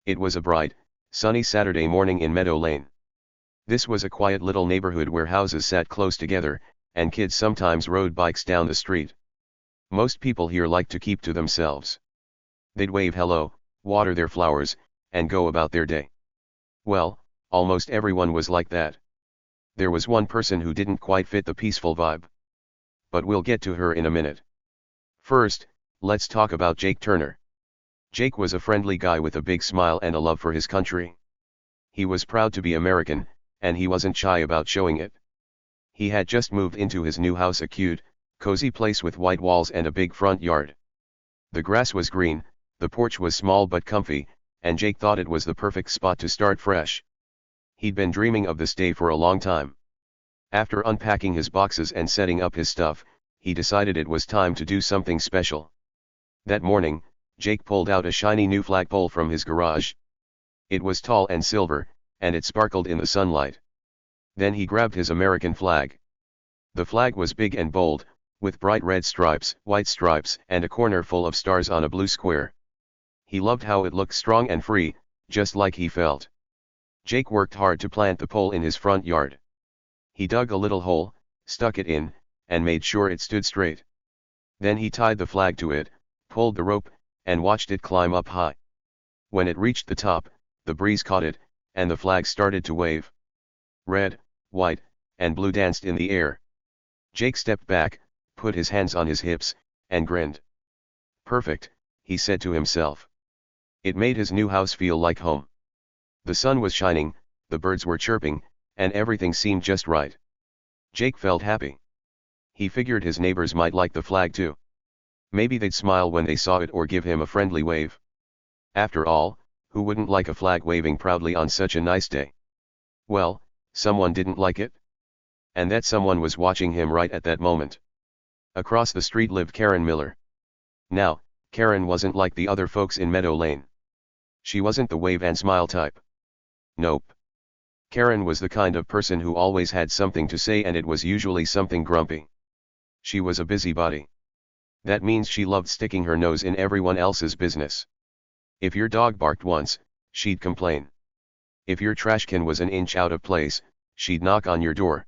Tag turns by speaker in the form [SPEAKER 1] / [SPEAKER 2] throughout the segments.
[SPEAKER 1] It was a bright, sunny Saturday morning in Meadow Lane. This was a quiet little neighborhood where houses sat close together, and kids sometimes rode bikes down the street. Most people here liked to keep to themselves. They'd wave hello, water their flowers, and go about their day. Well, almost everyone was like that. There was one person who didn't quite fit the peaceful vibe. But we'll get to her in a minute. First, let's talk about Jake Turner. Jake was a friendly guy with a big smile and a love for his country. He was proud to be American, and he wasn't shy about showing it. He had just moved into his new house, a cute, cozy place with white walls and a big front yard. The grass was green, the porch was small but comfy, and Jake thought it was the perfect spot to start fresh. He'd been dreaming of this day for a long time. After unpacking his boxes and setting up his stuff, he decided it was time to do something special. That morning, Jake pulled out a shiny new flagpole from his garage. It was tall and silver, and it sparkled in the sunlight. Then he grabbed his American flag. The flag was big and bold, with bright red stripes, white stripes, and a corner full of stars on a blue square. He loved how it looked strong and free, just like he felt. Jake worked hard to plant the pole in his front yard. He dug a little hole, stuck it in, and made sure it stood straight. Then he tied the flag to it, pulled the rope, and watched it climb up high. When it reached the top, the breeze caught it, and the flag started to wave. Red, white, and blue danced in the air. Jake stepped back, put his hands on his hips, and grinned. Perfect, he said to himself. It made his new house feel like home. The sun was shining, the birds were chirping, and everything seemed just right. Jake felt happy. He figured his neighbors might like the flag too. Maybe they'd smile when they saw it or give him a friendly wave. After all, who wouldn't like a flag waving proudly on such a nice day? Well, someone didn't like it. And that someone was watching him right at that moment. Across the street lived Karen Miller. Now, Karen wasn't like the other folks in Meadow Lane. She wasn't the wave and smile type. Nope. Karen was the kind of person who always had something to say, and it was usually something grumpy. She was a busybody. That means she loved sticking her nose in everyone else's business. If your dog barked once, she'd complain. If your trash can was an inch out of place, she'd knock on your door.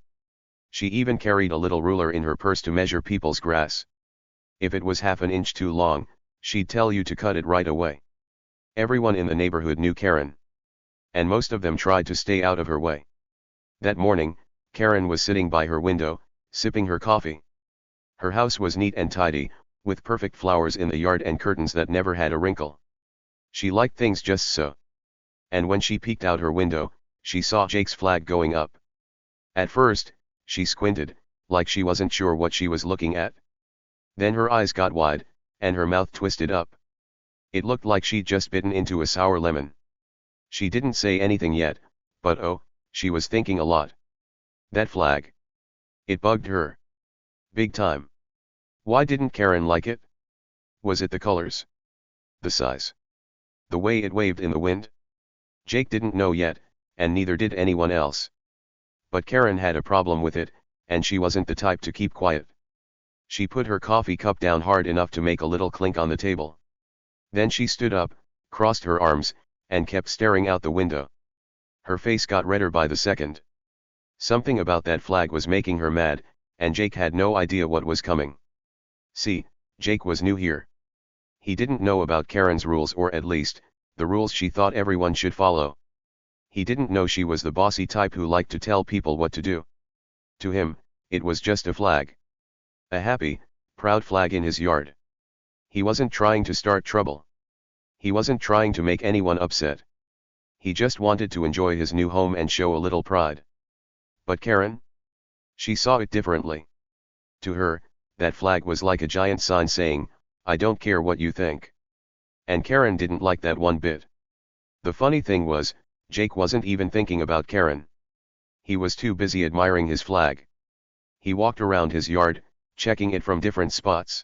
[SPEAKER 1] She even carried a little ruler in her purse to measure people's grass. If it was half an inch too long, she'd tell you to cut it right away. Everyone in the neighborhood knew Karen. And most of them tried to stay out of her way. That morning, Karen was sitting by her window, sipping her coffee. Her house was neat and tidy, with perfect flowers in the yard and curtains that never had a wrinkle. She liked things just so. And when she peeked out her window, she saw Jake's flag going up. At first, she squinted, like she wasn't sure what she was looking at. Then her eyes got wide, and her mouth twisted up. It looked like she'd just bitten into a sour lemon. She didn't say anything yet, but oh, she was thinking a lot. That flag. It bugged her. Big time. Why didn't Karen like it? Was it the colors? The size? The way it waved in the wind? Jake didn't know yet, and neither did anyone else. But Karen had a problem with it, and she wasn't the type to keep quiet. She put her coffee cup down hard enough to make a little clink on the table. Then she stood up, crossed her arms, and kept staring out the window. Her face got redder by the second. Something about that flag was making her mad, and Jake had no idea what was coming. See, Jake was new here. He didn't know about Karen's rules, or at least, the rules she thought everyone should follow. He didn't know she was the bossy type who liked to tell people what to do. To him, it was just a flag. A happy, proud flag in his yard. He wasn't trying to start trouble. He wasn't trying to make anyone upset. He just wanted to enjoy his new home and show a little pride. But Karen? She saw it differently. To her, that flag was like a giant sign saying, "I don't care what you think." And Karen didn't like that one bit. The funny thing was, Jake wasn't even thinking about Karen. He was too busy admiring his flag. He walked around his yard, checking it from different spots.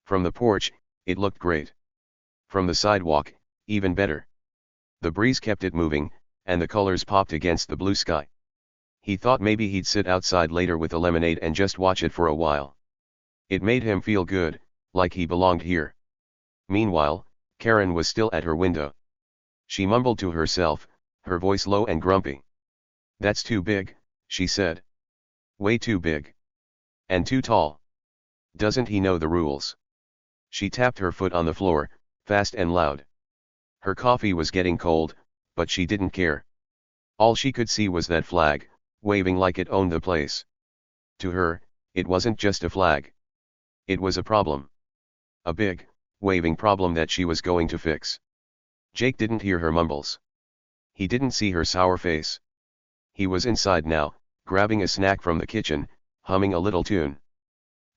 [SPEAKER 1] From the porch, it looked great. From the sidewalk, even better. The breeze kept it moving, and the colors popped against the blue sky. He thought maybe he'd sit outside later with a lemonade and just watch it for a while. It made him feel good, like he belonged here. Meanwhile, Karen was still at her window. She mumbled to herself, her voice low and grumpy. "That's too big," she said. "Way too big. And too tall. Doesn't he know the rules?" She tapped her foot on the floor, fast and loud. Her coffee was getting cold, but she didn't care. All she could see was that flag, waving like it owned the place. To her, it wasn't just a flag. It was a problem. A big, waving problem that she was going to fix. Jake didn't hear her mumbles. He didn't see her sour face. He was inside now, grabbing a snack from the kitchen, humming a little tune.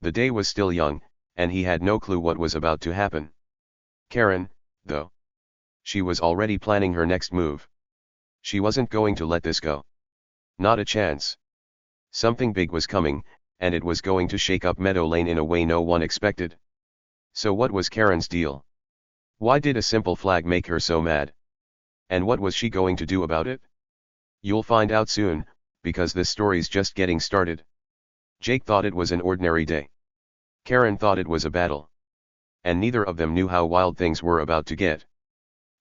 [SPEAKER 1] The day was still young, and he had no clue what was about to happen. Karen, though. She was already planning her next move. She wasn't going to let this go. Not a chance. Something big was coming, and it was going to shake up Meadow Lane in a way no one expected. So what was Karen's deal? Why did a simple flag make her so mad? And what was she going to do about it? You'll find out soon, because this story's just getting started. Jake thought it was an ordinary day. Karen thought it was a battle. And neither of them knew how wild things were about to get.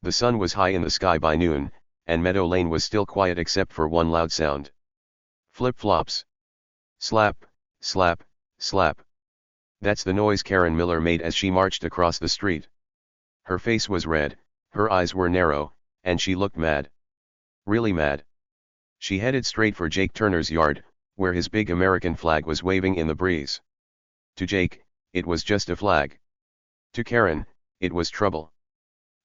[SPEAKER 1] The sun was high in the sky by noon, and Meadow Lane was still quiet except for one loud sound. Flip-flops. Slap, slap, slap. That's the noise Karen Miller made as she marched across the street. Her face was red, her eyes were narrow, and she looked mad. Really mad. She headed straight for Jake Turner's yard, where his big American flag was waving in the breeze. To Jake, it was just a flag. To Karen, it was trouble.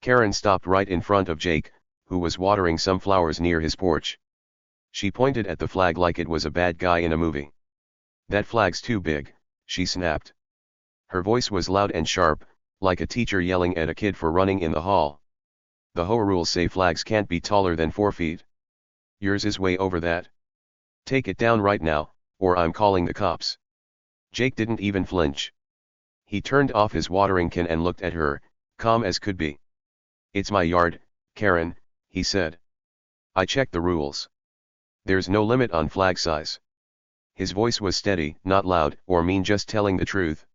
[SPEAKER 1] Karen stopped right in front of Jake, who was watering some flowers near his porch. She pointed at the flag like it was a bad guy in a movie. "That flag's too big," she snapped. Her voice was loud and sharp, like a teacher yelling at a kid for running in the hall. "The HOA rules say flags can't be taller than 4 feet. Yours is way over that. Take it down right now, or I'm calling the cops." Jake didn't even flinch. He turned off his watering can and looked at her, calm as could be. "It's my yard, Karen," he said. "I checked the rules. There's no limit on flag size." His voice was steady, not loud or mean, just telling the truth.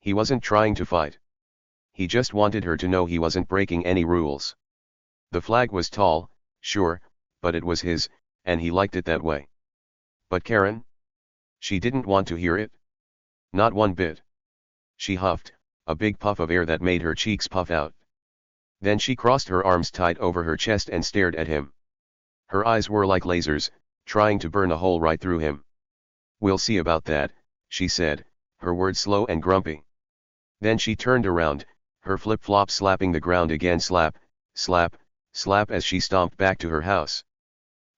[SPEAKER 1] He wasn't trying to fight. He just wanted her to know he wasn't breaking any rules. The flag was tall, sure, but it was his, and he liked it that way. But Karen? She didn't want to hear it. Not one bit. She huffed, a big puff of air that made her cheeks puff out. Then she crossed her arms tight over her chest and stared at him. Her eyes were like lasers, trying to burn a hole right through him. "We'll see about that," she said, her words slow and grumpy. Then she turned around, her flip-flop slapping the ground again, slap, slap, slap, as she stomped back to her house.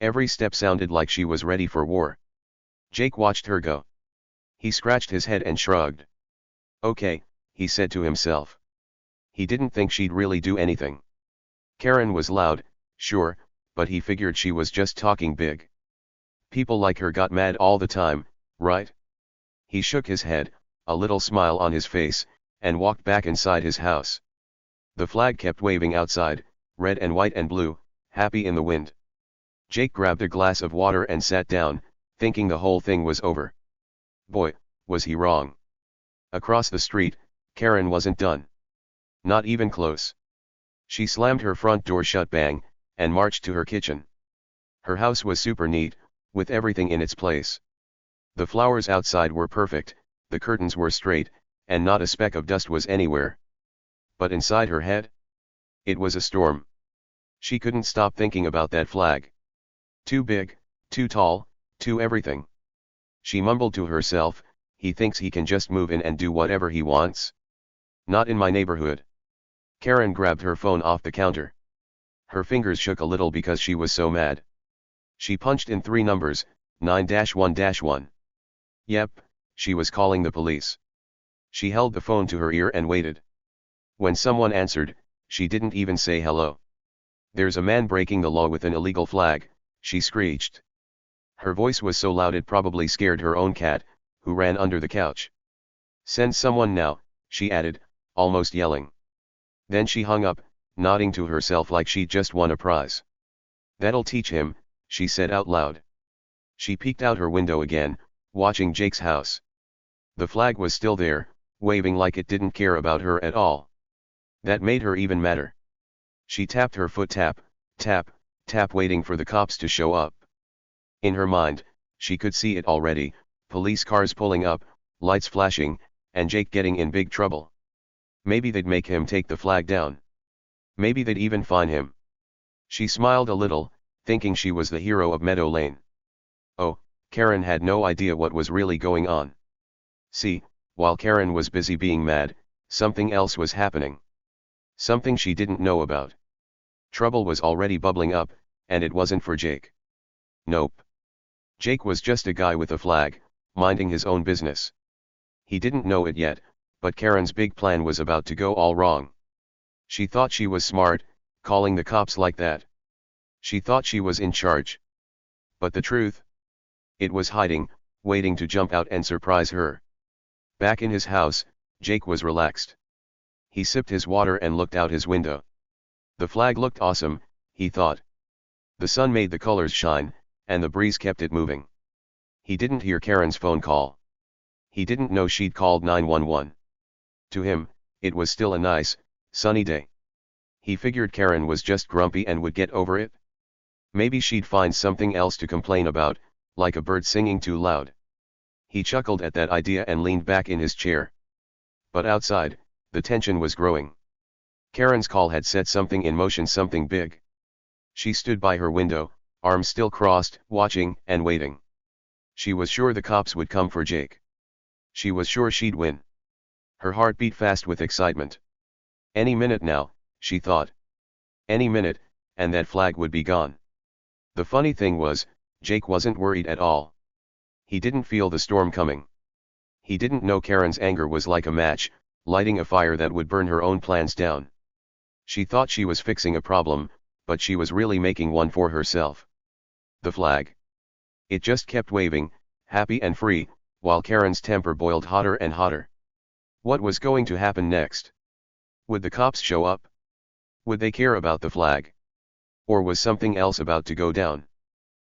[SPEAKER 1] Every step sounded like she was ready for war. Jake watched her go. He scratched his head and shrugged. "Okay," he said to himself. He didn't think she'd really do anything. Karen was loud, sure, but he figured she was just talking big. People like her got mad all the time, right? He shook his head, a little smile on his face, and walked back inside his house. The flag kept waving outside, red and white and blue, happy in the wind. Jake grabbed a glass of water and sat down, thinking the whole thing was over. Boy, was he wrong. Across the street, Karen wasn't done. Not even close. She slammed her front door shut bang, and marched to her kitchen. Her house was super neat, with everything in its place. The flowers outside were perfect, the curtains were straight, and not a speck of dust was anywhere. But inside her head? It was a storm. She couldn't stop thinking about that flag. Too big, too tall, too everything. She mumbled to herself, "He thinks he can just move in and do whatever he wants. Not in my neighborhood." Karen grabbed her phone off the counter. Her fingers shook a little because she was so mad. She punched in 3 numbers, 9-1-1. Yep, she was calling the police. She held the phone to her ear and waited. When someone answered, she didn't even say hello. "There's a man breaking the law with an illegal flag," she screeched. Her voice was so loud it probably scared her own cat, who ran under the couch. "Send someone now," she added, almost yelling. Then she hung up, nodding to herself like she'd just won a prize. "That'll teach him," she said out loud. She peeked out her window again, watching Jake's house. The flag was still there, waving like it didn't care about her at all. That made her even madder. She tapped her foot, tap, tap, tap waiting for the cops to show up. In her mind, she could see it already, police cars pulling up, lights flashing, and Jake getting in big trouble. Maybe they'd make him take the flag down. Maybe they'd even fine him. She smiled a little, thinking she was the hero of Meadow Lane. Oh, Karen had no idea what was really going on. See, while Karen was busy being mad, something else was happening. Something she didn't know about. Trouble was already bubbling up, and it wasn't for Jake. Nope. Jake was just a guy with a flag, minding his own business. He didn't know it yet, but Karen's big plan was about to go all wrong. She thought she was smart, calling the cops like that. She thought she was in charge. But the truth? It was hiding, waiting to jump out and surprise her. Back in his house, Jake was relaxed. He sipped his water and looked out his window. The flag looked awesome, he thought. The sun made the colors shine, and the breeze kept it moving. He didn't hear Karen's phone call. He didn't know she'd called 911. To him, it was still a nice, sunny day. He figured Karen was just grumpy and would get over it. Maybe she'd find something else to complain about, like a bird singing too loud. He chuckled at that idea and leaned back in his chair. But outside, the tension was growing. Karen's call had set something in motion, something big. She stood by her window, arms still crossed, watching and waiting. She was sure the cops would come for Jake. She was sure she'd win. Her heart beat fast with excitement. Any minute now, she thought. Any minute, and that flag would be gone. The funny thing was, Jake wasn't worried at all. He didn't feel the storm coming. He didn't know Karen's anger was like a match, lighting a fire that would burn her own plans down. She thought she was fixing a problem, but she was really making one for herself. The flag. It just kept waving, happy and free, while Karen's temper boiled hotter and hotter. What was going to happen next? Would the cops show up? Would they care about the flag? Or was something else about to go down?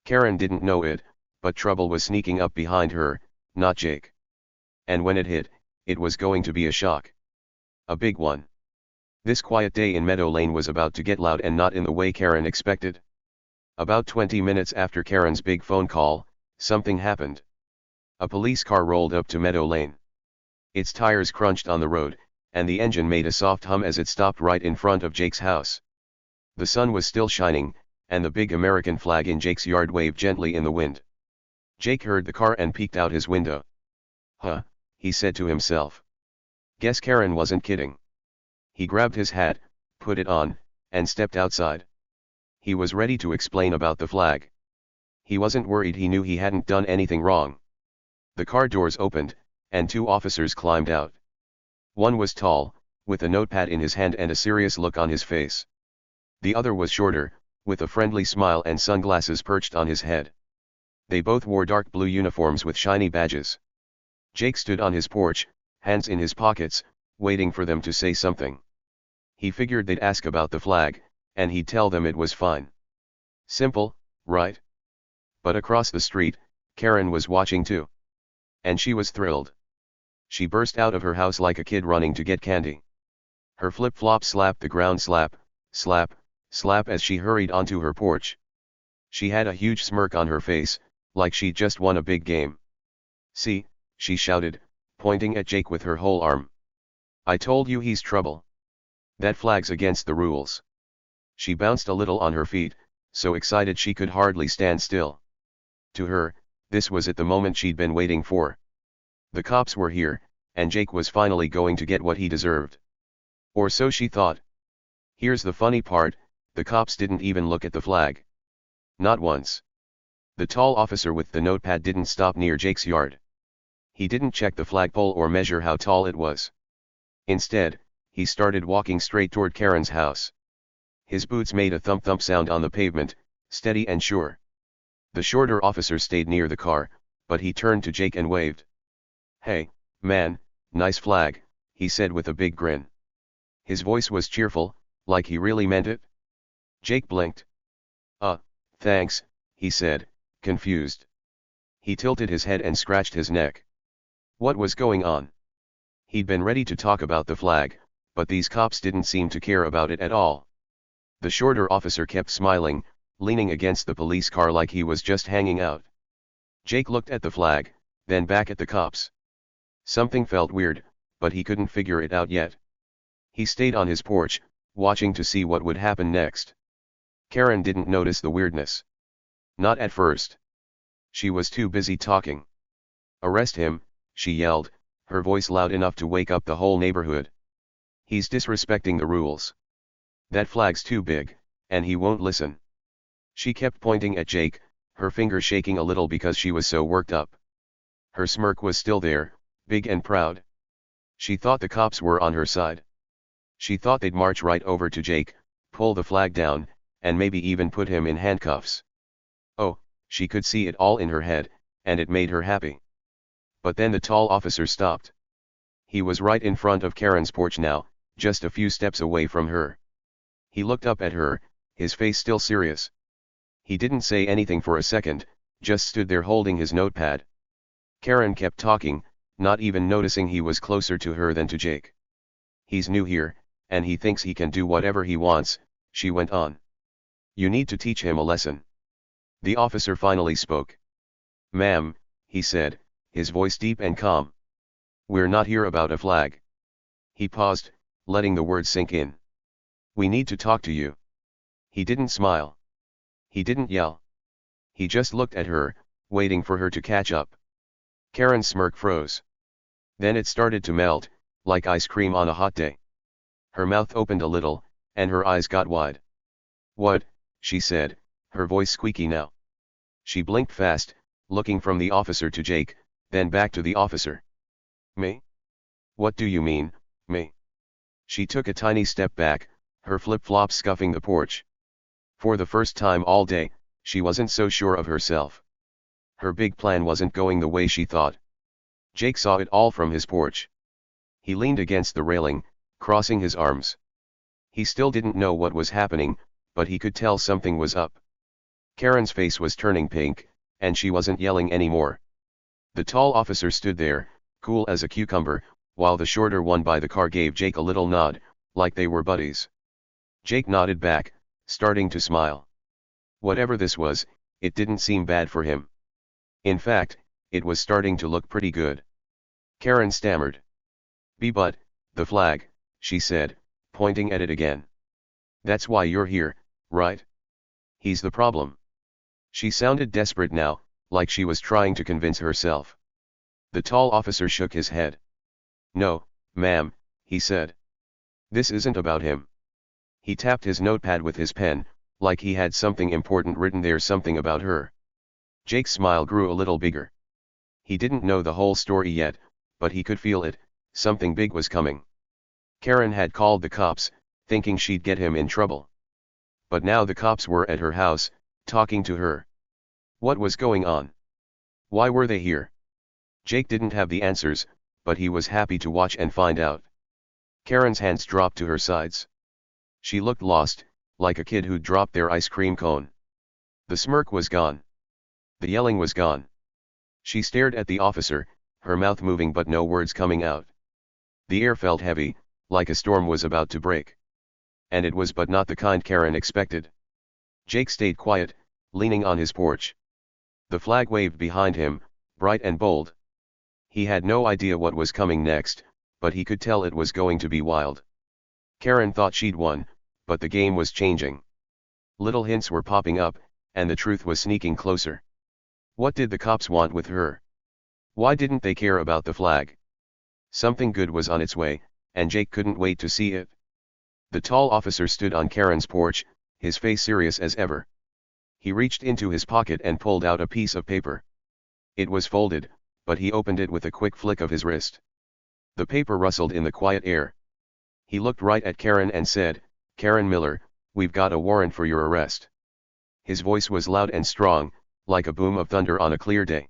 [SPEAKER 1] Karen didn't know it, but trouble was sneaking up behind her, not Jake. And when it hit, it was going to be a shock. A big one. This quiet day in Meadow Lane was about to get loud, and not in the way Karen expected. About 20 minutes after Karen's big phone call, something happened. A police car rolled up to Meadow Lane. Its tires crunched on the road, and the engine made a soft hum as it stopped right in front of Jake's house. The sun was still shining, and the big American flag in Jake's yard waved gently in the wind. Jake heard the car and peeked out his window. Huh, he said to himself. Guess Karen wasn't kidding. He grabbed his hat, put it on, and stepped outside. He was ready to explain about the flag. He wasn't worried, he knew he hadn't done anything wrong. The car doors opened, and two officers climbed out. One was tall, with a notepad in his hand and a serious look on his face. The other was shorter, with a friendly smile and sunglasses perched on his head. They both wore dark blue uniforms with shiny badges. Jake stood on his porch, hands in his pockets, waiting for them to say something. He figured they'd ask about the flag, and he'd tell them it was fine. Simple, right? But across the street, Karen was watching too. And she was thrilled. She burst out of her house like a kid running to get candy. Her flip-flops slapped the ground, slap, slap, slap, as she hurried onto her porch. She had a huge smirk on her face, like she'd just won a big game. See, she shouted, pointing at Jake with her whole arm. I told you he's trouble. That flag's against the rules. She bounced a little on her feet, so excited she could hardly stand still. To her, this was the moment she'd been waiting for. The cops were here, and Jake was finally going to get what he deserved. Or so she thought. Here's the funny part, the cops didn't even look at the flag. Not once. The tall officer with the notepad didn't stop near Jake's yard. He didn't check the flagpole or measure how tall it was. Instead, he started walking straight toward Karen's house. His boots made a thump-thump sound on the pavement, steady and sure. The shorter officer stayed near the car, but he turned to Jake and waved. Hey, man, nice flag, he said with a big grin. His voice was cheerful, like he really meant it. Jake blinked. Thanks, he said, confused. He tilted his head and scratched his neck. What was going on? He'd been ready to talk about the flag, but these cops didn't seem to care about it at all. The shorter officer kept smiling, leaning against the police car like he was just hanging out. Jake looked at the flag, then back at the cops. Something felt weird, but he couldn't figure it out yet. He stayed on his porch, watching to see what would happen next. Karen didn't notice the weirdness. Not at first. She was too busy talking. "Arrest him," she yelled, her voice loud enough to wake up the whole neighborhood. "He's disrespecting the rules. That flag's too big, and he won't listen." She kept pointing at Jake, her finger shaking a little because she was so worked up. Her smirk was still there, big and proud. She thought the cops were on her side. She thought they'd march right over to Jake, pull the flag down, and maybe even put him in handcuffs. Oh, she could see it all in her head, and it made her happy. But then the tall officer stopped. He was right in front of Karen's porch now, just a few steps away from her. He looked up at her, his face still serious. He didn't say anything for a second, just stood there holding his notepad. Karen kept talking, not even noticing he was closer to her than to Jake. "He's new here, and he thinks he can do whatever he wants," she went on. "You need to teach him a lesson." The officer finally spoke. "Ma'am," he said, his voice deep and calm. "We're not here about a flag." He paused, letting the words sink in. "We need to talk to you." He didn't smile. He didn't yell. He just looked at her, waiting for her to catch up. Karen's smirk froze. Then it started to melt, like ice cream on a hot day. Her mouth opened a little, and her eyes got wide. "What?" she said, her voice squeaky now. She blinked fast, looking from the officer to Jake, then back to the officer. "Me? What do you mean, me?" She took a tiny step back, her flip-flops scuffing the porch. For the first time all day, she wasn't so sure of herself. Her big plan wasn't going the way she thought. Jake saw it all from his porch. He leaned against the railing, crossing his arms. He still didn't know what was happening, but he could tell something was up. Karen's face was turning pink, and she wasn't yelling anymore. The tall officer stood there, cool as a cucumber, while the shorter one by the car gave Jake a little nod, like they were buddies. Jake nodded back, starting to smile. Whatever this was, it didn't seem bad for him. In fact, it was starting to look pretty good. Karen stammered. But, the flag," she said, pointing at it again. "That's why you're here, right? He's the problem." She sounded desperate now, like she was trying to convince herself. The tall officer shook his head. "No, ma'am," he said. "This isn't about him." He tapped his notepad with his pen, like he had something important written there, something about her. Jake's smile grew a little bigger. He didn't know the whole story yet, but he could feel it, something big was coming. Karen had called the cops, thinking she'd get him in trouble. But now the cops were at her house, talking to her. What was going on? Why were they here? Jake didn't have the answers, but he was happy to watch and find out. Karen's hands dropped to her sides. She looked lost, like a kid who'd dropped their ice cream cone. The smirk was gone. The yelling was gone. She stared at the officer, her mouth moving but no words coming out. The air felt heavy, like a storm was about to break. And it was, but not the kind Karen expected. Jake stayed quiet, leaning on his porch. The flag waved behind him, bright and bold. He had no idea what was coming next, but he could tell it was going to be wild. Karen thought she'd won, but the game was changing. Little hints were popping up, and the truth was sneaking closer. What did the cops want with her? Why didn't they care about the flag? Something good was on its way, and Jake couldn't wait to see it. The tall officer stood on Karen's porch, his face serious as ever. He reached into his pocket and pulled out a piece of paper. It was folded, but he opened it with a quick flick of his wrist. The paper rustled in the quiet air. He looked right at Karen and said, "Karen Miller, we've got a warrant for your arrest." His voice was loud and strong, like a boom of thunder on a clear day.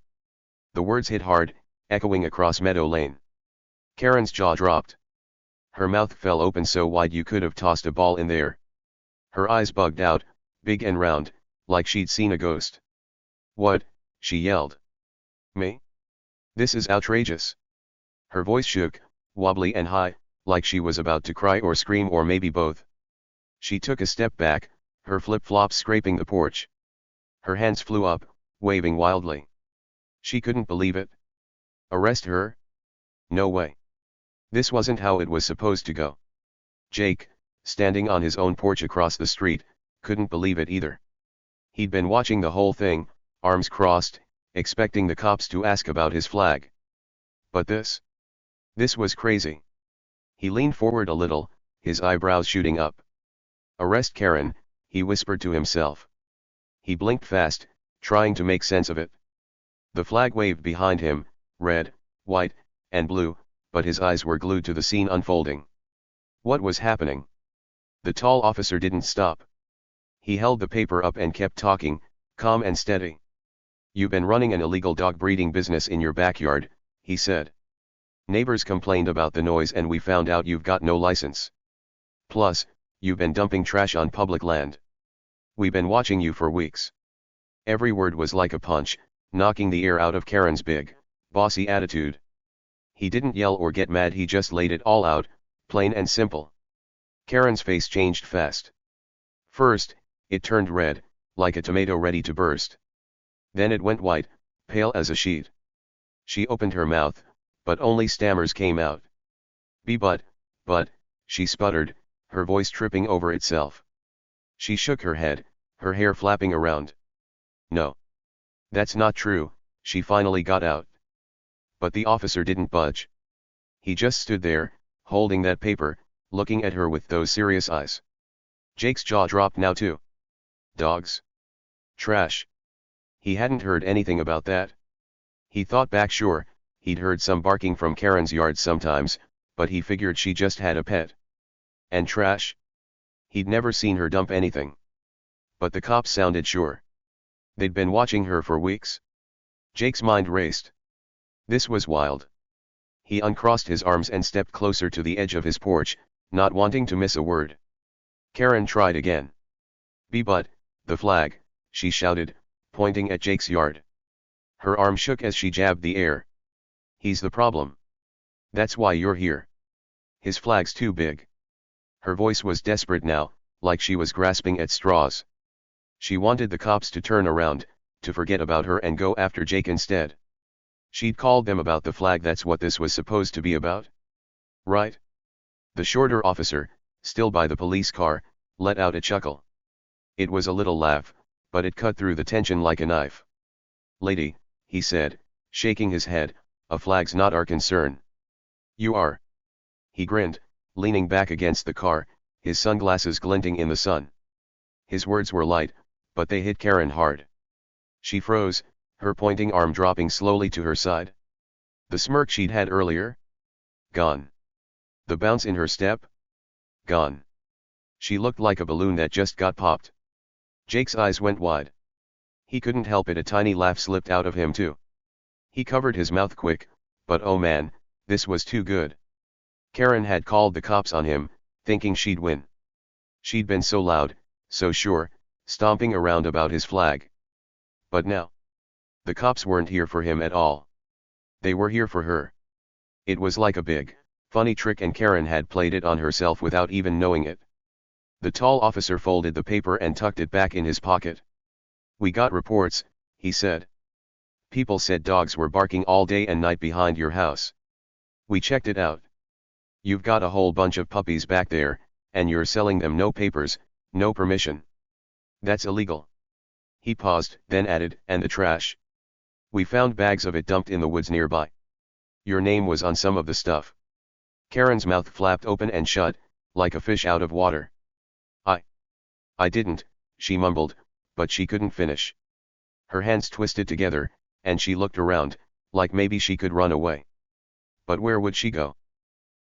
[SPEAKER 1] The words hit hard, echoing across Meadow Lane. Karen's jaw dropped. Her mouth fell open so wide you could have tossed a ball in there. Her eyes bugged out, big and round, like she'd seen a ghost. "What?" she yelled. "Me? This is outrageous." Her voice shook, wobbly and high, like she was about to cry or scream or maybe both. She took a step back, her flip-flops scraping the porch. Her hands flew up, waving wildly. She couldn't believe it. Arrest her? No way. This wasn't how it was supposed to go. Jake, standing on his own porch across the street, couldn't believe it either. He'd been watching the whole thing, arms crossed, expecting the cops to ask about his flag. But this was crazy. He leaned forward a little, his eyebrows shooting up. Arrest Karen, he whispered to himself. He blinked fast, trying to make sense of it. The flag waved behind him, red, white, and blue, but his eyes were glued to the scene unfolding. What was happening? The tall officer didn't stop. He held the paper up and kept talking, calm and steady. You've been running an illegal dog breeding business in your backyard, he said. Neighbors complained about the noise and we found out you've got no license. Plus, you've been dumping trash on public land. We've been watching you for weeks. Every word was like a punch, knocking the air out of Karen's big, bossy attitude. He didn't yell or get mad, he just laid it all out, plain and simple. Karen's face changed fast. First, it turned red, like a tomato ready to burst. Then it went white, pale as a sheet. She opened her mouth, but only stammers came out. But, she sputtered, her voice tripping over itself. She shook her head, her hair flapping around. No. That's not true, she finally got out. But the officer didn't budge. He just stood there, holding that paper, looking at her with those serious eyes. Jake's jaw dropped now too. Dogs? Trash? He hadn't heard anything about that. He thought back, sure, he'd heard some barking from Karen's yard sometimes, but he figured she just had a pet. And trash? He'd never seen her dump anything. But the cops sounded sure. They'd been watching her for weeks. Jake's mind raced. This was wild. He uncrossed his arms and stepped closer to the edge of his porch, not wanting to miss a word. Karen tried again. But, the flag, she shouted, pointing at Jake's yard. Her arm shook as she jabbed the air. He's the problem. That's why you're here. His flag's too big. Her voice was desperate now, like she was grasping at straws. She wanted the cops to turn around, to forget about her and go after Jake instead. She'd called them about the flag, that's what this was supposed to be about? Right? The shorter officer, still by the police car, let out a chuckle. It was a little laugh, but it cut through the tension like a knife. Lady, he said, shaking his head, a flag's not our concern. You are. He grinned, leaning back against the car, his sunglasses glinting in the sun. His words were light, but they hit Karen hard. She froze, her pointing arm dropping slowly to her side. The smirk she'd had earlier? Gone. The bounce in her step? Gone. She looked like a balloon that just got popped. Jake's eyes went wide. He couldn't help it, a tiny laugh slipped out of him too. He covered his mouth quick, but oh man, this was too good. Karen had called the cops on him, thinking she'd win. She'd been so loud, so sure, stomping around about his flag. But now, the cops weren't here for him at all. They were here for her. It was like a big, funny trick, and Karen had played it on herself without even knowing it. The tall officer folded the paper and tucked it back in his pocket. We got reports, he said. People said dogs were barking all day and night behind your house. We checked it out. You've got a whole bunch of puppies back there, and you're selling them, no papers, no permission. That's illegal. He paused, then added, and the trash. We found bags of it dumped in the woods nearby. Your name was on some of the stuff. Karen's mouth flapped open and shut, like a fish out of water. I didn't, she mumbled, but she couldn't finish. Her hands twisted together, and she looked around, like maybe she could run away. But where would she go?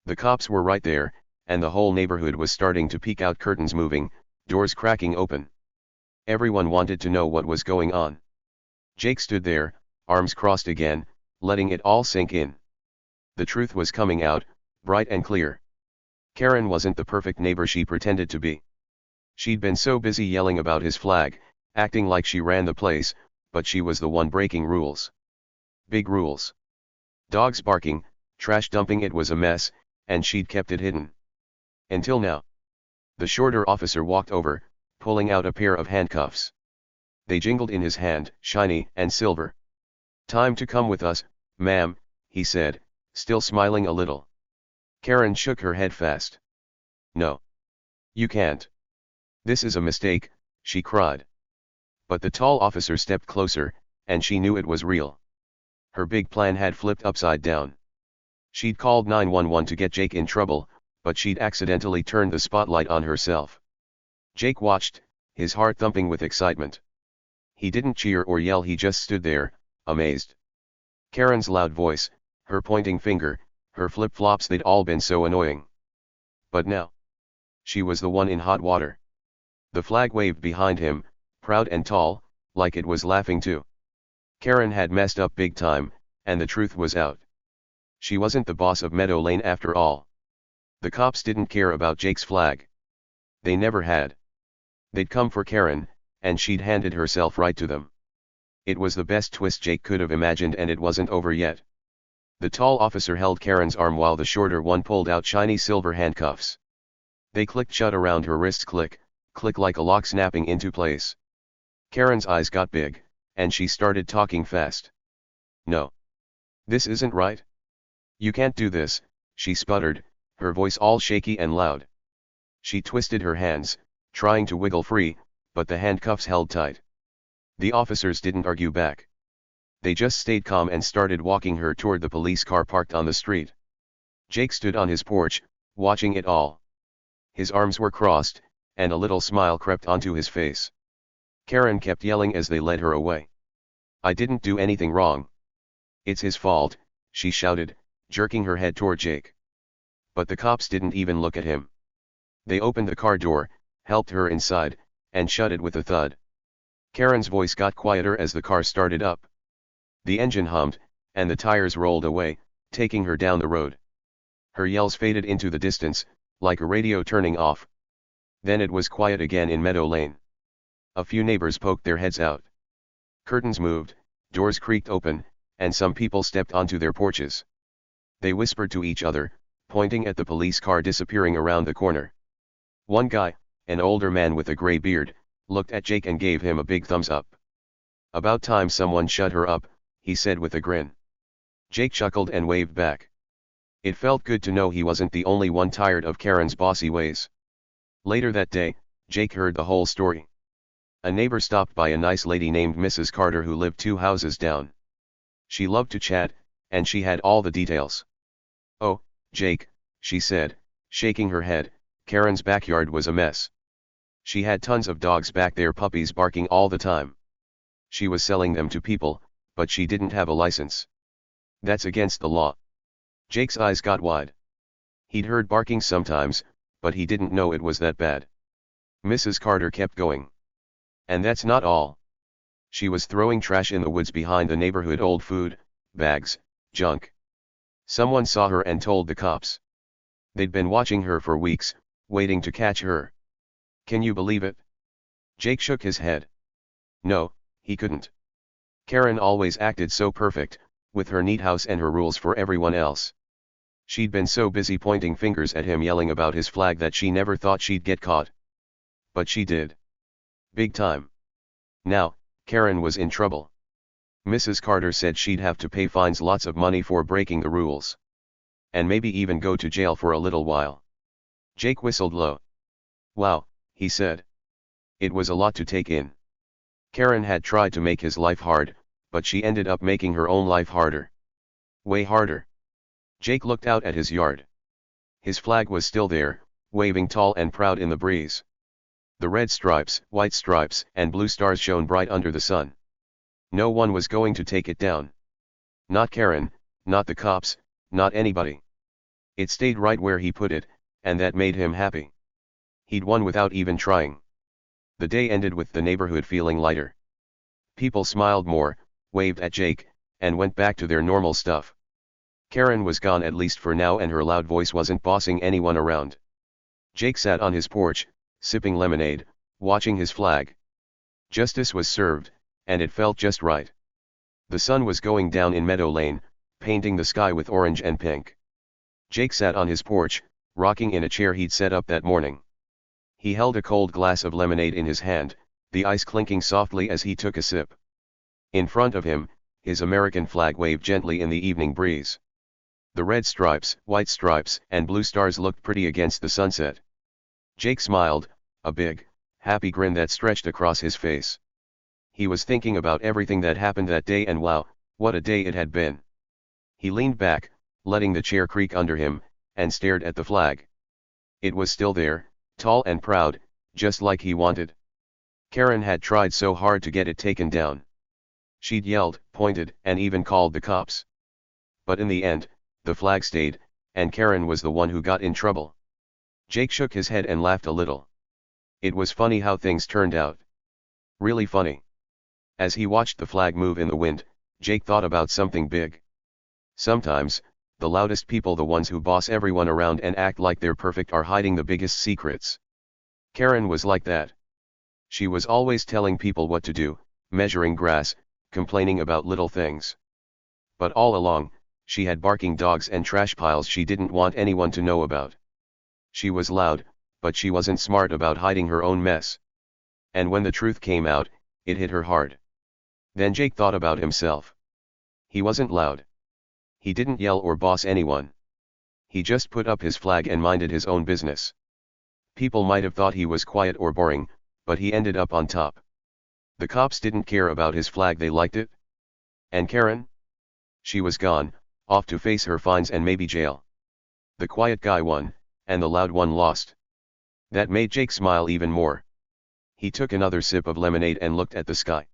[SPEAKER 1] The cops were right there, and the whole neighborhood was starting to peek out, curtains moving, doors cracking open. Everyone wanted to know what was going on. Jake stood there, arms crossed again, letting it all sink in. The truth was coming out, bright and clear. Karen wasn't the perfect neighbor she pretended to be. She'd been so busy yelling about his flag, acting like she ran the place, but she was the one breaking rules. Big rules. Dogs barking, trash dumping, it was a mess, and she'd kept it hidden. Until now. The shorter officer walked over, pulling out a pair of handcuffs. They jingled in his hand, shiny and silver. "Time to come with us, ma'am," he said, still smiling a little. Karen shook her head fast. "No. You can't. This is a mistake," she cried. But the tall officer stepped closer, and she knew it was real. Her big plan had flipped upside down. She'd called 911 to get Jake in trouble, but she'd accidentally turned the spotlight on herself. Jake watched, his heart thumping with excitement. He didn't cheer or yell, he just stood there, amazed. Karen's loud voice, her pointing finger, her flip-flops, they'd all been so annoying. But now, she was the one in hot water. The flag waved behind him, proud and tall, like it was laughing too. Karen had messed up big time, and the truth was out. She wasn't the boss of Meadow Lane after all. The cops didn't care about Jake's flag. They never had. They'd come for Karen, and she'd handed herself right to them. It was the best twist Jake could have imagined, and it wasn't over yet. The tall officer held Karen's arm while the shorter one pulled out shiny silver handcuffs. They clicked shut around her wrists, click, click, like a lock snapping into place. Karen's eyes got big, and she started talking fast. "No. This isn't right. You can't do this," she sputtered, her voice all shaky and loud. She twisted her hands, trying to wiggle free, but the handcuffs held tight. The officers didn't argue back. They just stayed calm and started walking her toward the police car parked on the street. Jake stood on his porch, watching it all. His arms were crossed, and a little smile crept onto his face. Karen kept yelling as they led her away. "I didn't do anything wrong. It's his fault," she shouted, jerking her head toward Jake. But the cops didn't even look at him. They opened the car door, helped her inside, and shut it with a thud. Karen's voice got quieter as the car started up. The engine hummed, and the tires rolled away, taking her down the road. Her yells faded into the distance, like a radio turning off. Then it was quiet again in Meadow Lane. A few neighbors poked their heads out. Curtains moved, doors creaked open, and some people stepped onto their porches. They whispered to each other, pointing at the police car disappearing around the corner. One guy, an older man with a gray beard, looked at Jake and gave him a big thumbs up. "About time someone shut her up," he said with a grin. Jake chuckled and waved back. It felt good to know he wasn't the only one tired of Karen's bossy ways. Later that day, Jake heard the whole story. A neighbor stopped by a nice lady named Mrs. Carter who lived 2 houses down. She loved to chat, and she had all the details. "Oh, Jake," she said, shaking her head, "Karen's backyard was a mess. She had tons of dogs back there, puppies barking all the time. She was selling them to people, but she didn't have a license. That's against the law." Jake's eyes got wide. He'd heard barking sometimes, but he didn't know it was that bad. Mrs. Carter kept going. "And that's not all. She was throwing trash in the woods behind the neighborhood, old food, bags, junk. Someone saw her and told the cops. They'd been watching her for weeks, waiting to catch her. Can you believe it?" Jake shook his head. No, he couldn't. Karen always acted so perfect, with her neat house and her rules for everyone else. She'd been so busy pointing fingers at him yelling about his flag that she never thought she'd get caught. But she did. Big time. Now, Karen was in trouble. Mrs. Carter said she'd have to pay fines, lots of money for breaking the rules. And maybe even go to jail for a little while. Jake whistled low. "Wow," he said. It was a lot to take in. Karen had tried to make his life hard, but she ended up making her own life harder. Way harder. Jake looked out at his yard. His flag was still there, waving tall and proud in the breeze. The red stripes, white stripes, and blue stars shone bright under the sun. No one was going to take it down. Not Karen, not the cops, not anybody. It stayed right where he put it, and that made him happy. He'd won without even trying. The day ended with the neighborhood feeling lighter. People smiled more, waved at Jake, and went back to their normal stuff. Karen was gone, at least for now, and her loud voice wasn't bossing anyone around. Jake sat on his porch, sipping lemonade, watching his flag. Justice was served, and it felt just right. The sun was going down in Meadow Lane, painting the sky with orange and pink. Jake sat on his porch, rocking in a chair he'd set up that morning. He held a cold glass of lemonade in his hand, the ice clinking softly as he took a sip. In front of him, his American flag waved gently in the evening breeze. The red stripes, white stripes, and blue stars looked pretty against the sunset. Jake smiled, a big, happy grin that stretched across his face. He was thinking about everything that happened that day, and wow, what a day it had been. He leaned back, letting the chair creak under him, and stared at the flag. It was still there, tall and proud, just like he wanted. Karen had tried so hard to get it taken down. She'd yelled, pointed, and even called the cops. But in the end, the flag stayed, and Karen was the one who got in trouble. Jake shook his head and laughed a little. It was funny how things turned out. Really funny. As he watched the flag move in the wind, Jake thought about something big. Sometimes, the loudest people, the ones who boss everyone around and act like they're perfect, are hiding the biggest secrets. Karen was like that. She was always telling people what to do, measuring grass, complaining about little things. But all along, she had barking dogs and trash piles she didn't want anyone to know about. She was loud, but she wasn't smart about hiding her own mess. And when the truth came out, it hit her hard. Then Jake thought about himself. He wasn't loud. He didn't yell or boss anyone. He just put up his flag and minded his own business. People might have thought he was quiet or boring, but he ended up on top. The cops didn't care about his flag, they liked it. And Karen? She was gone, off to face her fines and maybe jail. The quiet guy won, and the loud one lost. That made Jake smile even more. He took another sip of lemonade and looked at the sky.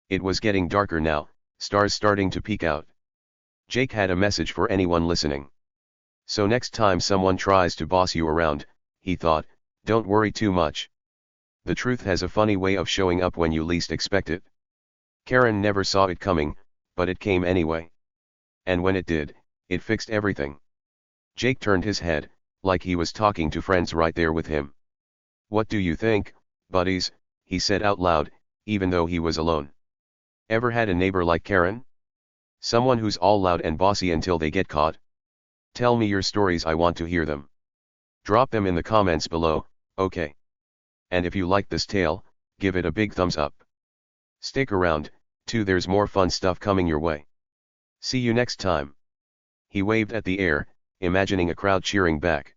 [SPEAKER 1] It was getting darker now, stars starting to peek out. Jake had a message for anyone listening. So next time someone tries to boss you around, he thought, don't worry too much. The truth has a funny way of showing up when you least expect it. Karen never saw it coming, but it came anyway. And when it did, it fixed everything. Jake turned his head, like he was talking to friends right there with him. What do you think, buddies? He said out loud, even though he was alone. Ever had a neighbor like Karen? Someone who's all loud and bossy until they get caught? Tell me your stories, I want to hear them. Drop them in the comments below, okay? And if you like this tale, give it a big thumbs up. Stick around, too, there's more fun stuff coming your way. See you next time. He waved at the air, imagining a crowd cheering back.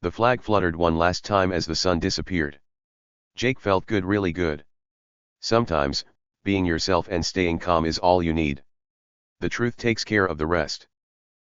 [SPEAKER 1] The flag fluttered one last time as the sun disappeared. Jake felt good, really good. Sometimes, being yourself and staying calm is all you need. The truth takes care of the rest.